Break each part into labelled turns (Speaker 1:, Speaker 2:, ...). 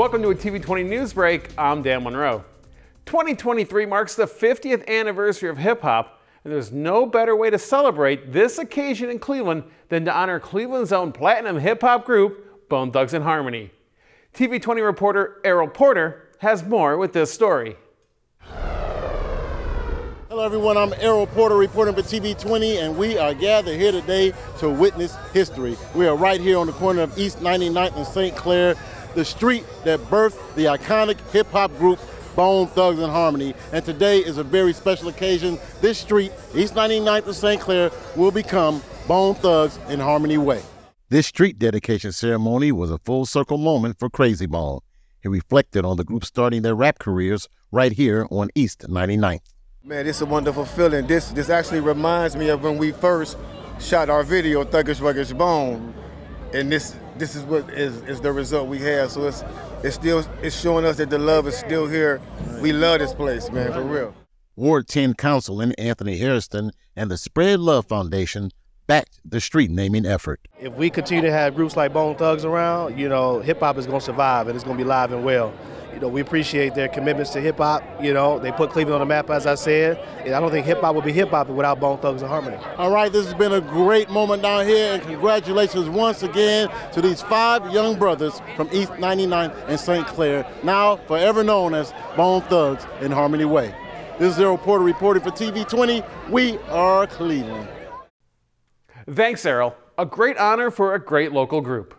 Speaker 1: Welcome to a TV20 News Break. I'm Dan Monroe. 2023 marks the 50th anniversary of hip-hop, and there's no better way to celebrate this occasion in Cleveland than to honor Cleveland's own platinum hip-hop group, Bone Thugs-n-Harmony. TV20 reporter Errol Porter has more with this story.
Speaker 2: Hello everyone, I'm Errol Porter reporting for TV20, and we are gathered here today to witness history. We are right here on the corner of East 99th and St. Clair, the street that birthed the iconic hip-hop group Bone Thugs-n-Harmony. And today is a very special occasion. This street, East 99th and St. Clair, will become Bone Thugs-n-Harmony Way. This street dedication ceremony was a full-circle moment for Crazy Bone. He reflected on the group starting their rap careers right here on East 99th.
Speaker 3: Man, it's a wonderful feeling. This actually reminds me of when we first shot our video, Thuggish Ruggish Bone, and this is what is the result we have. So it's showing us that the love is still here. We love this place, man, for real.
Speaker 2: Ward 10 Councilman Anthony Harrison and the Spread Love Foundation backed the street naming effort.
Speaker 4: If we continue to have groups like Bone Thugs around, hip hop is going to survive and it's going to be live and well. We appreciate their commitments to hip hop. They put Cleveland on the map, as I said. And I don't think hip hop would be hip hop without Bone Thugs-n-Harmony.
Speaker 2: All right, this has been a great moment down here, and congratulations once again to these 5 young brothers from East 99th and St. Clair, now forever known as Bone Thugs-n-Harmony Way. This is Errol Porter reporting for TV20. We are Cleveland.
Speaker 1: Thanks, Errol. A great honor for a great local group.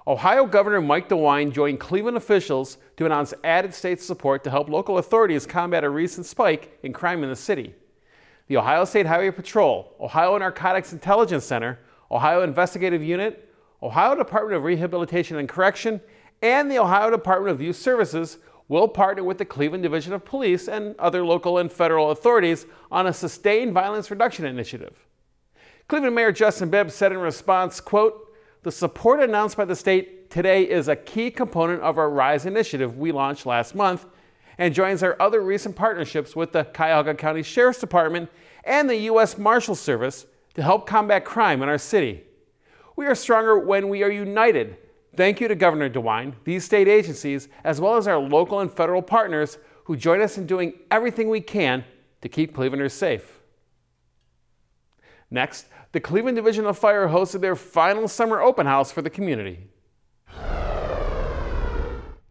Speaker 1: Ohio Governor Mike DeWine joined Cleveland officials to announce added state support to help local authorities combat a recent spike in crime in the city. The Ohio State Highway Patrol, Ohio Narcotics Intelligence Center, Ohio Investigative Unit, Ohio Department of Rehabilitation and Correction, and the Ohio Department of Youth Services will partner with the Cleveland Division of Police and other local and federal authorities on a sustained violence reduction initiative. Cleveland Mayor Justin Bibb said in response, quote, "The support announced by the state today is a key component of our RISE initiative we launched last month and joins our other recent partnerships with the Cuyahoga County Sheriff's Department and the U.S. Marshals Service to help combat crime in our city. We are stronger when we are united. Thank you to Governor DeWine, these state agencies, as well as our local and federal partners who join us in doing everything we can to keep Clevelanders safe." Next, the Cleveland Division of Fire hosted their final summer open house for the community.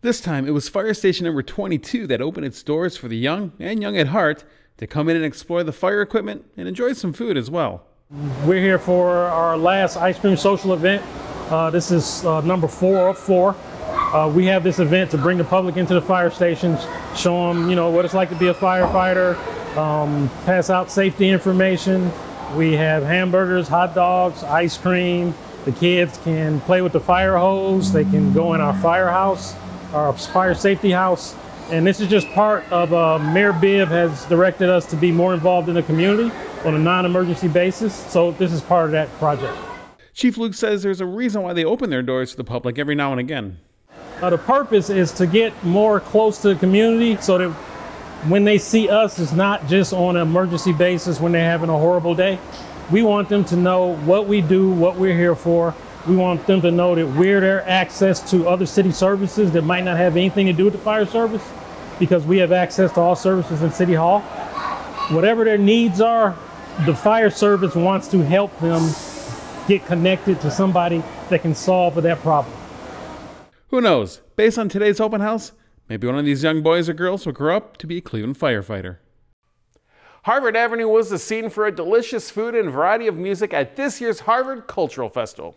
Speaker 1: This time, it was Fire Station number 22 that opened its doors for the young and young at heart to come in and explore the fire equipment and enjoy some food as well.
Speaker 5: We're here for our last ice cream social event. This is number 4 of 4. We have this event to bring the public into the fire stations, show them, what it's like to be a firefighter, pass out safety information. We have hamburgers, hot dogs, ice cream. The kids can play with the fire hose. They can go in our firehouse, our fire safety house. And this is just part of Mayor Bibb has directed us to be more involved in the community on a non-emergency basis. So this is part of that project.
Speaker 1: Chief Luke says there's a reason why they open their doors to the public every now and again.
Speaker 5: The purpose is to get more close to the community so that when they see us, it's not just on an emergency basis when they're having a horrible day. We want them to know what we do, what we're here for. We want them to know that we're their access to other city services that might not have anything to do with the fire service, because we have access to all services in City Hall. Whatever their needs are, the fire service wants to help them get connected to somebody that can solve for that problem.
Speaker 1: Who knows? Based on today's open house, maybe one of these young boys or girls will grow up to be a Cleveland firefighter. Harvard Avenue was the scene for a delicious food and variety of music at this year's Harvard Cultural Festival.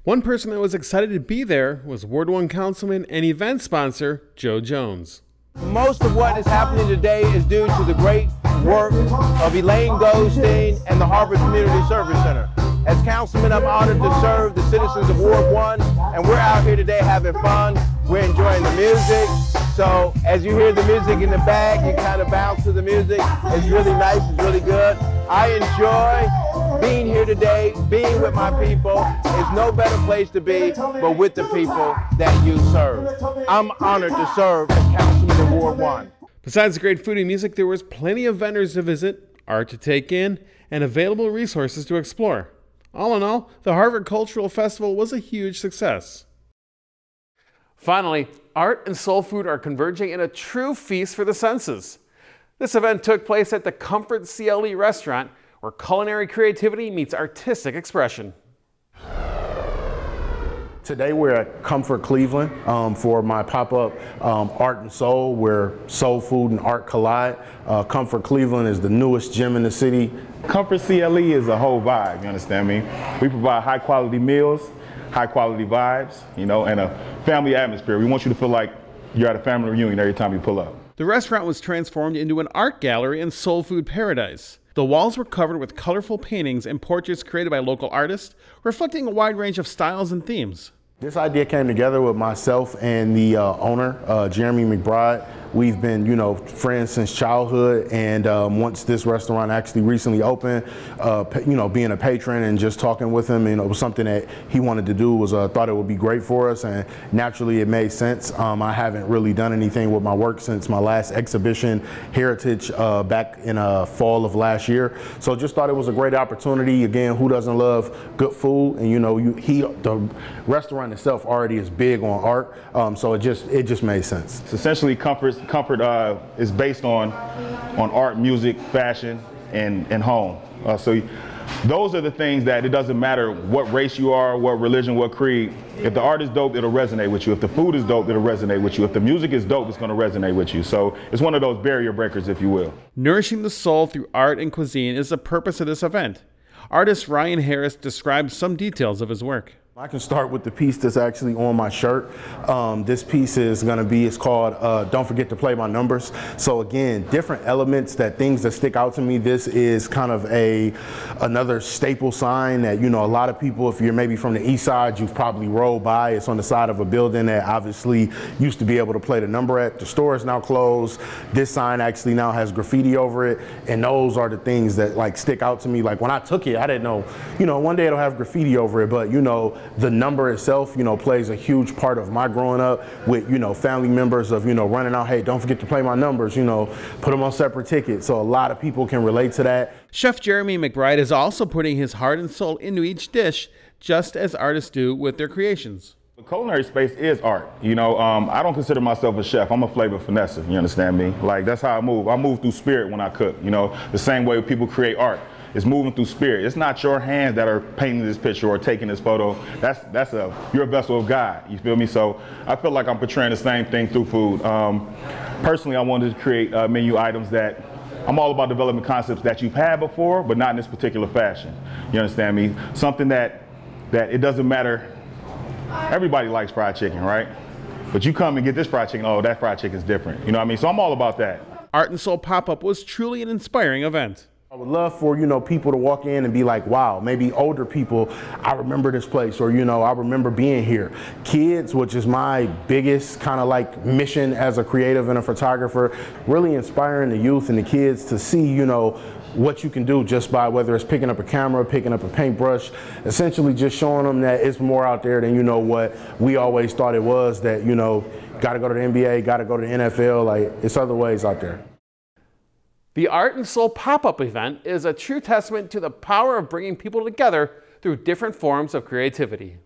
Speaker 1: One person that was excited to be there was Ward 1 Councilman and event sponsor Joe Jones.
Speaker 6: Most of what is happening today is due to the great work of Elaine Goldstein and the Harvard Community Service Center. As councilman, I'm honored to serve the citizens of Ward 1, and we're out here today having fun. We're enjoying the music. So as you hear the music in the back, you kind of bounce to the music. It's really nice, it's really good. I enjoy being here today, being with my people. There's no better place to be but with the people that you serve. I'm honored to serve as councilman in Ward 1.
Speaker 1: Besides the great food and music, there was plenty of vendors to visit, art to take in, and available resources to explore. All in all, the Harvard Cultural Festival was a huge success. Finally, art and soul food are converging in a true feast for the senses. This event took place at the Comfort CLE restaurant, where culinary creativity meets artistic expression.
Speaker 7: Today we're at Comfort Cleveland for my pop-up Art and Soul, where soul food and art collide. Comfort Cleveland is the newest gym in the city.
Speaker 8: Comfort CLE is a whole vibe, you understand me? We provide high quality meals, high quality vibes, you know, and a family atmosphere. We want you to feel like you're at a family reunion every time you pull up.
Speaker 1: The restaurant was transformed into an art gallery and soul food paradise. The walls were covered with colorful paintings and portraits created by local artists, reflecting a wide range of styles and themes.
Speaker 7: This idea came together with myself and the owner, Jeremy McBride. We've been, friends since childhood, and once this restaurant actually recently opened, being a patron and just talking with him, it was something that he wanted to do, thought it would be great for us, and naturally it made sense. I haven't really done anything with my work since my last exhibition, Heritage, back in fall of last year. So just thought it was a great opportunity. Again, who doesn't love good food? And the restaurant itself already is big on art, so it just made sense.
Speaker 8: It's essentially Comfort is based on art, music, fashion, and home. So those are the things that it doesn't matter what race you are, what religion, what creed. If the art is dope, it'll resonate with you. If the food is dope, it'll resonate with you. If the music is dope, it's going to resonate with you. So it's one of those barrier breakers, if you will.
Speaker 1: Nourishing the soul through art and cuisine is the purpose of this event. Artist Ryan Harris describes some details of his work.
Speaker 7: I can start with the piece that's actually on my shirt. This piece is going to be, it's called Don't Forget to Play My Numbers. So again, different elements, things that stick out to me. This is kind of another staple sign that, a lot of people, if you're maybe from the east side, you've probably rolled by. It's on the side of a building that obviously used to be able to play the number at. The store is now closed. This sign actually now has graffiti over it. And those are the things that stick out to me. Like when I took it, I didn't know, one day it'll have graffiti over it, but the number itself, plays a huge part of my growing up with, family members of, running out, hey, don't forget to play my numbers, put them on separate tickets. So a lot of people can relate to that.
Speaker 1: Chef Jeremy McBride is also putting his heart and soul into each dish, just as artists do with their creations.
Speaker 8: The culinary space is art. I don't consider myself a chef. I'm a flavor finesser, you understand me? That's how I move. I move through spirit when I cook, the same way people create art. It's moving through spirit. It's not your hands that are painting this picture or taking this photo. You're a vessel of God. You feel me? So I feel like I'm portraying the same thing through food. Personally, I wanted to create menu items that I'm all about developing concepts that you've had before, but not in this particular fashion. You understand me? Something that it doesn't matter. Everybody likes fried chicken, right? But you come and get this fried chicken, oh, that fried chicken is different. You know what I mean? So I'm all about that.
Speaker 1: Art and Soul Pop-Up was truly an inspiring event.
Speaker 7: I would love for, people to walk in and be like, wow, maybe older people, I remember this place, or, I remember being here. Kids, which is my biggest kind of mission as a creative and a photographer, really inspiring the youth and the kids to see, what you can do just by whether it's picking up a camera, picking up a paintbrush, essentially just showing them that it's more out there than, what we always thought it was, that, got to go to the NBA, got to go to the NFL, it's other ways out there.
Speaker 1: The Art and Soul Pop-Up event is a true testament to the power of bringing people together through different forms of creativity.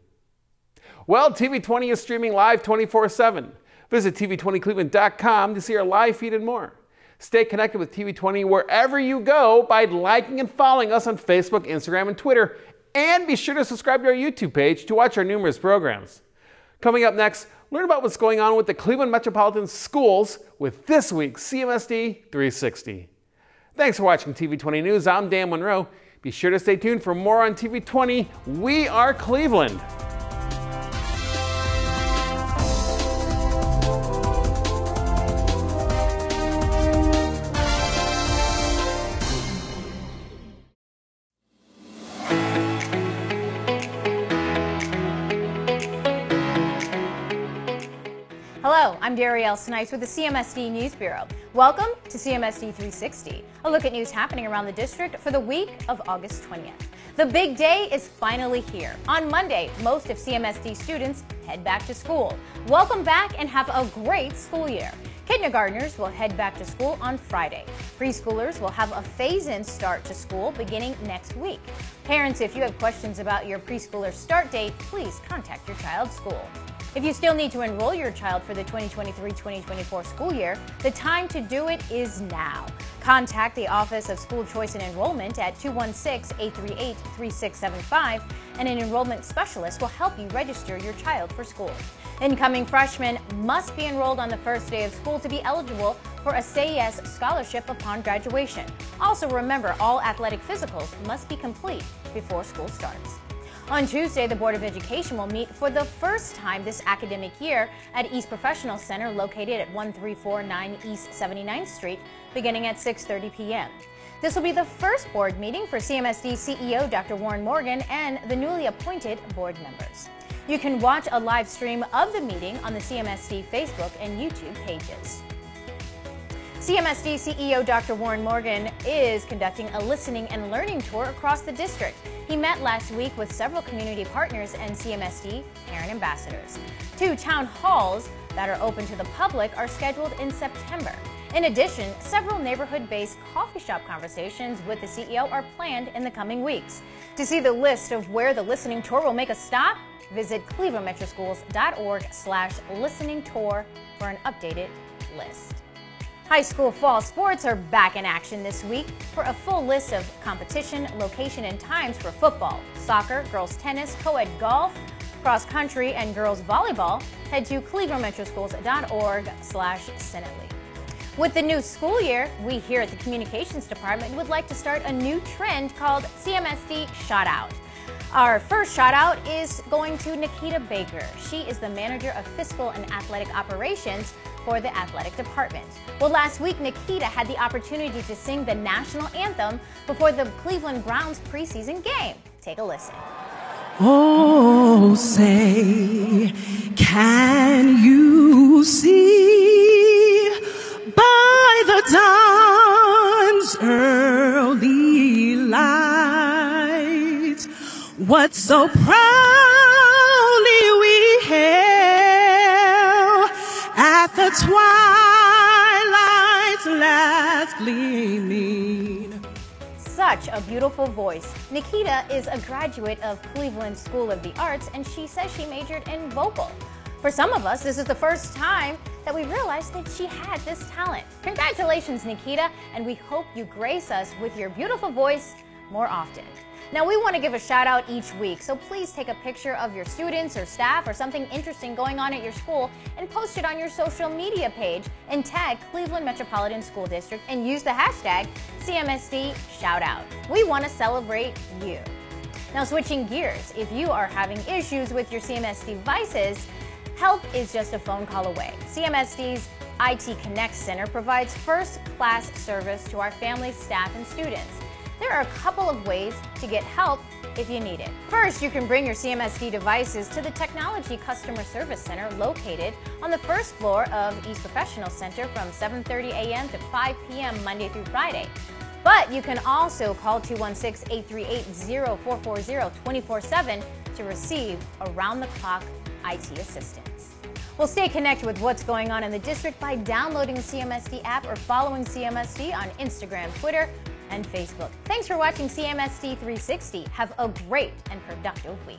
Speaker 1: Well, TV20 is streaming live 24/7. Visit TV20Cleveland.com to see our live feed and more. Stay connected with TV20 wherever you go by liking and following us on Facebook, Instagram, and Twitter. And be sure to subscribe to our YouTube page to watch our numerous programs. Coming up next, learn about what's going on with the Cleveland Metropolitan Schools with this week's CMSD 360. Thanks for watching TV20 News. I'm Dan Monroe. Be sure to stay tuned for more on TV20. We are Cleveland.
Speaker 9: Hello, I'm Darielle Snipes with the CMSD News Bureau. Welcome to CMSD 360, a look at news happening around the district for the week of August 20th. The big day is finally here. On Monday, most of CMSD students head back to school. Welcome back and have a great school year. Kindergartners will head back to school on Friday. Preschoolers will have a phase-in start to school beginning next week. Parents, if you have questions about your preschooler start date, please contact your child's school. If you still need to enroll your child for the 2023-2024 school year, the time to do it is now. Contact the Office of School Choice and Enrollment at 216-838-3675, and an enrollment specialist will help you register your child for school. Incoming freshmen must be enrolled on the first day of school to be eligible for a Say Yes scholarship upon graduation. Also remember, all athletic physicals must be complete before school starts. On Tuesday, the Board of Education will meet for the first time this academic year at East Professional Center, located at 1349 East 79th Street, beginning at 6:30 p.m. This will be the first board meeting for CMSD CEO Dr. Warren Morgan and the newly appointed board members. You can watch a live stream of the meeting on the CMSD Facebook and YouTube pages. CMSD CEO Dr. Warren Morgan is conducting a listening and learning tour across the district. He met last week with several community partners and CMSD parent ambassadors. 2 town halls that are open to the public are scheduled in September. In addition, several neighborhood-based coffee shop conversations with the CEO are planned in the coming weeks. To see the list of where the listening tour will make a stop, visit clevelandmetroschools.org/listening tour for an updated list. High school fall sports are back in action this week. For a full list of competition, location, and times for football, soccer, girls tennis, co-ed golf, cross country, and girls volleyball, head to clevelandmetroschools.org/Senate. With the new school year, we here at the Communications Department would like to start a new trend called CMSD Shout Out. Our first shout out is going to Nikita Baker. She is the Manager of Fiscal and Athletic Operations for the Athletic Department. Well, last week, Nikita had the opportunity to sing the national anthem before the Cleveland Browns preseason game. Take a listen.
Speaker 10: Oh, say, can you see by the dawn's early light what so proudly we hailed at the twilight's last gleaming?
Speaker 9: Such a beautiful voice. Nikita is a graduate of Cleveland School of the Arts, and she says she majored in vocal. For some of us, this is the first time that we realized that she had this talent. Congratulations, Nikita, and we hope you grace us with your beautiful voice more often. Now, we want to give a shout out each week, so please take a picture of your students or staff or something interesting going on at your school and post it on your social media page and tag Cleveland Metropolitan School District and use the hashtag CMSD Shoutout. We want to celebrate you. Now, switching gears, if you are having issues with your CMSD devices, help is just a phone call away. CMSD's IT Connect Center provides first-class service to our families, staff, and students. There are a couple of ways to get help if you need it. First, you can bring your CMSD devices to the Technology Customer Service Center located on the first floor of East Professional Center from 7:30 a.m. to 5 p.m. Monday through Friday. But you can also call 216-838-0440 24/7 to receive around-the-clock IT assistance. Well, stay connected with what's going on in the district by downloading the CMSD app or following CMSD on Instagram, Twitter, and Facebook. Thanks for watching CMSD 360. Have a great and productive week.